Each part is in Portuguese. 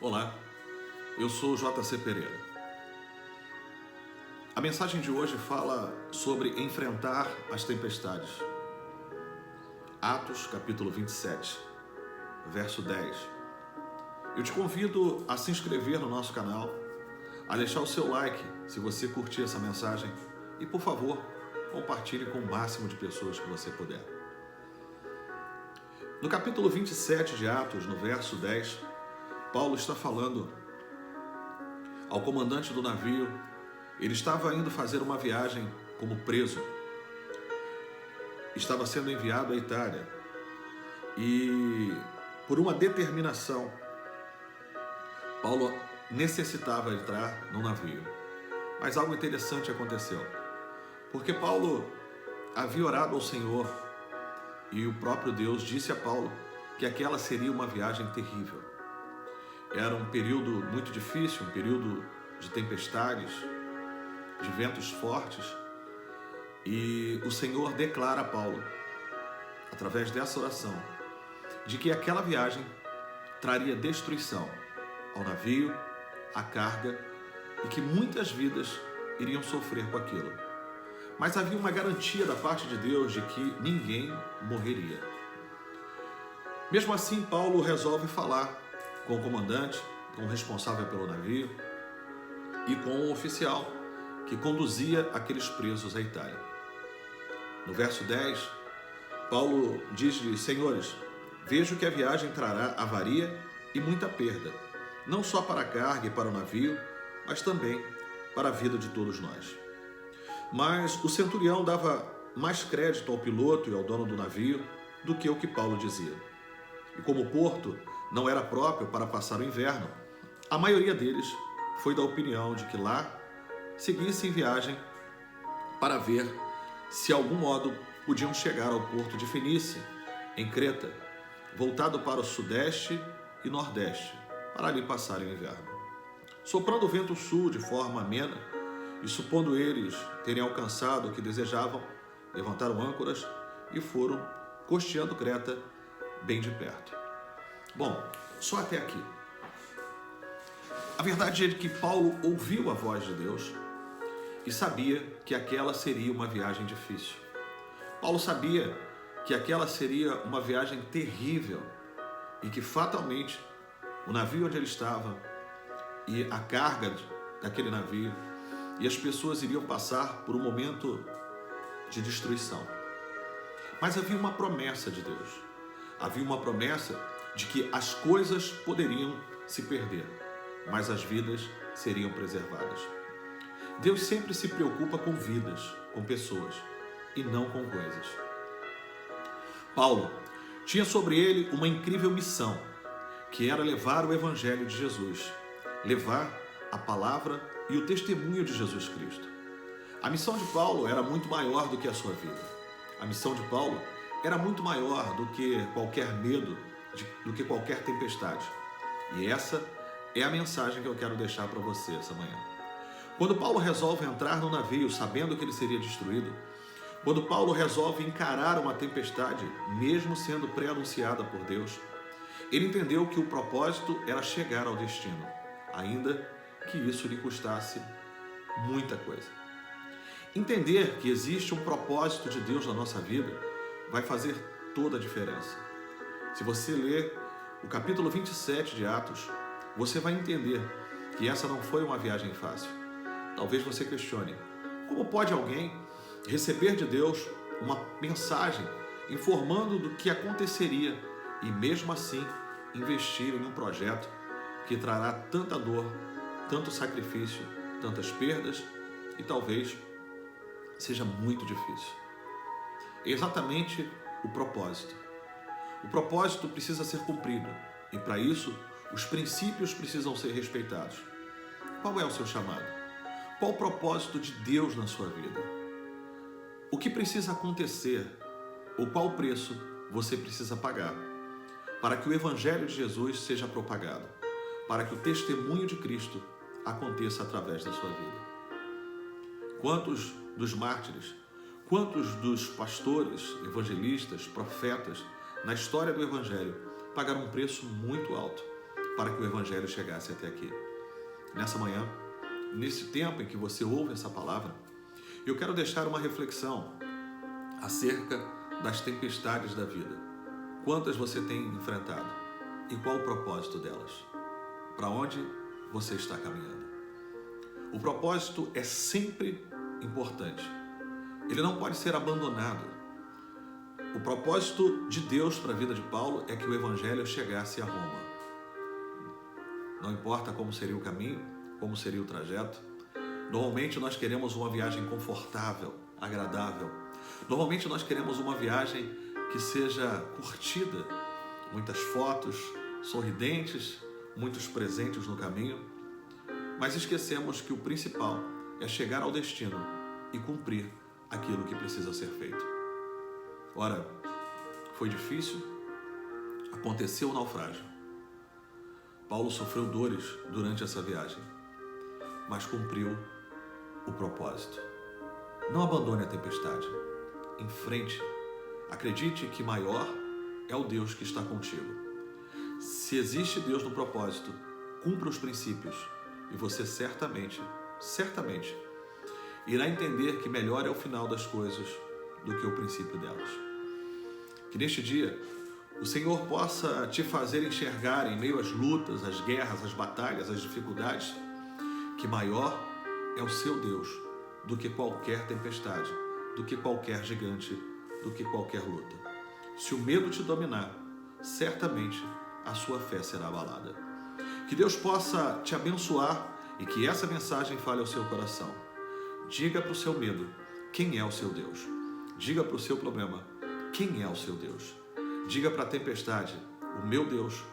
Olá, eu sou o JC Pereira. A mensagem de hoje fala sobre enfrentar as tempestades. Atos, capítulo 27, verso 10. Eu te convido a se inscrever no nosso canal, a deixar o seu like se você curtir essa mensagem e, por favor, compartilhe com o máximo de pessoas que você puder. No capítulo 27 de Atos, no verso 10, Paulo está falando ao comandante do navio. Ele estava indo fazer uma viagem como preso. Estava sendo enviado à Itália. E por uma determinação, Paulo necessitava entrar no navio. Mas algo interessante aconteceu. Porque Paulo havia orado ao Senhor e o próprio Deus disse a Paulo que aquela seria uma viagem terrível. Era um período muito difícil, um período de tempestades, de ventos fortes. E o Senhor declara a Paulo, através dessa oração, de que aquela viagem traria destruição ao navio, à carga, e que muitas vidas iriam sofrer com aquilo. Mas havia uma garantia da parte de Deus de que ninguém morreria. Mesmo assim, Paulo resolve falar com o comandante, com o responsável pelo navio e com o oficial que conduzia aqueles presos à Itália. No verso 10, Paulo diz-lhe: Senhores, vejo que a viagem trará avaria e muita perda, não só para a carga e para o navio, mas também para a vida de todos nós. Mas o centurião dava mais crédito ao piloto e ao dono do navio do que o que Paulo dizia. E como o porto não era próprio para passar o inverno, a maioria deles foi da opinião de que lá seguissem viagem para ver se, de algum modo, podiam chegar ao porto de Fenícia, em Creta, voltado para o sudeste e nordeste, para ali passarem o inverno. Soprando o vento sul de forma amena, e supondo eles terem alcançado o que desejavam, levantaram âncoras e foram costeando Creta bem de perto. Bom, só até aqui. A verdade é que Paulo ouviu a voz de Deus e sabia que aquela seria uma viagem difícil. Paulo sabia que aquela seria uma viagem terrível e que fatalmente o navio onde ele estava e a carga daquele navio e as pessoas iriam passar por um momento de destruição. Mas havia uma promessa de Deus. Havia uma promessa de que as coisas poderiam se perder, mas as vidas seriam preservadas. Deus sempre se preocupa com vidas, com pessoas, e não com coisas. Paulo tinha sobre ele uma incrível missão, que era levar o Evangelho de Jesus, levar a palavra e o testemunho de Jesus Cristo. A missão de Paulo era muito maior do que a sua vida. A missão de Paulo era muito maior do que qualquer medo, do que qualquer tempestade. E essa é a mensagem que eu quero deixar para você essa manhã. Quando Paulo resolve entrar no navio sabendo que ele seria destruído, quando Paulo resolve encarar uma tempestade, mesmo sendo pré-anunciada por Deus, ele entendeu que o propósito era chegar ao destino, ainda que isso lhe custasse muita coisa. Entender que existe um propósito de Deus na nossa vida vai fazer toda a diferença. Se você ler o capítulo 27 de Atos, você vai entender que essa não foi uma viagem fácil. Talvez você questione: como pode alguém receber de Deus uma mensagem informando do que aconteceria e mesmo assim investir em um projeto que trará tanta dor, tanto sacrifício, tantas perdas e talvez seja muito difícil? É exatamente o propósito. O propósito precisa ser cumprido e para isso os princípios precisam ser respeitados. Qual é o seu chamado? Qual o propósito de Deus na sua vida? O que precisa acontecer ou qual preço você precisa pagar para que o Evangelho de Jesus seja propagado, para que o testemunho de Cristo aconteça através da sua vida? Quantos dos mártires, quantos dos pastores, evangelistas, profetas na história do Evangelho pagaram um preço muito alto, para que o Evangelho chegasse até aqui. Nessa manhã, nesse tempo em que você ouve essa palavra, eu quero deixar uma reflexão acerca das tempestades da vida. Quantas você tem enfrentado e qual o propósito delas? Para onde você está caminhando? O propósito é sempre importante. Ele não pode ser abandonado. O propósito de Deus para a vida de Paulo é que o Evangelho chegasse a Roma. Não importa como seria o caminho, como seria o trajeto. Normalmente nós queremos uma viagem confortável, agradável. Normalmente nós queremos uma viagem que seja curtida. Muitas fotos sorridentes, muitos presentes no caminho. Mas esquecemos que o principal é chegar ao destino e cumprir aquilo que precisa ser feito. Ora, foi difícil? Aconteceu o naufrágio. Paulo sofreu dores durante essa viagem, mas cumpriu o propósito. Não abandone a tempestade. Enfrente. Acredite que maior é o Deus que está contigo. Se existe Deus no propósito, cumpra os princípios e você certamente irá entender que melhor é o final das coisas do que o princípio delas. Que neste dia o Senhor possa te fazer enxergar em meio às lutas, às guerras, às batalhas, às dificuldades, que maior é o seu Deus do que qualquer tempestade, do que qualquer gigante, do que qualquer luta. Se o medo te dominar, certamente a sua fé será abalada. Que Deus possa te abençoar e que essa mensagem fale ao seu coração. Diga para o seu medo quem é o seu Deus. Diga para o seu problema quem é o seu Deus. Diga para a tempestade, o meu Deus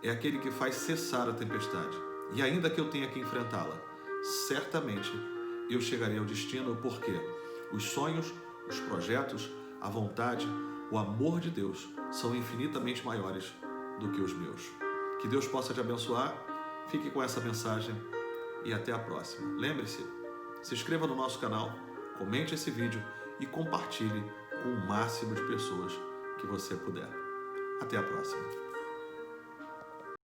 é aquele que faz cessar a tempestade. E ainda que eu tenha que enfrentá-la, certamente eu chegarei ao destino, porque os sonhos, os projetos, a vontade, o amor de Deus são infinitamente maiores do que os meus. Que Deus possa te abençoar. Fique com essa mensagem e até a próxima. Lembre-se, se inscreva no nosso canal, comente esse vídeo e compartilhe com o máximo de pessoas que você puder. Até a próxima.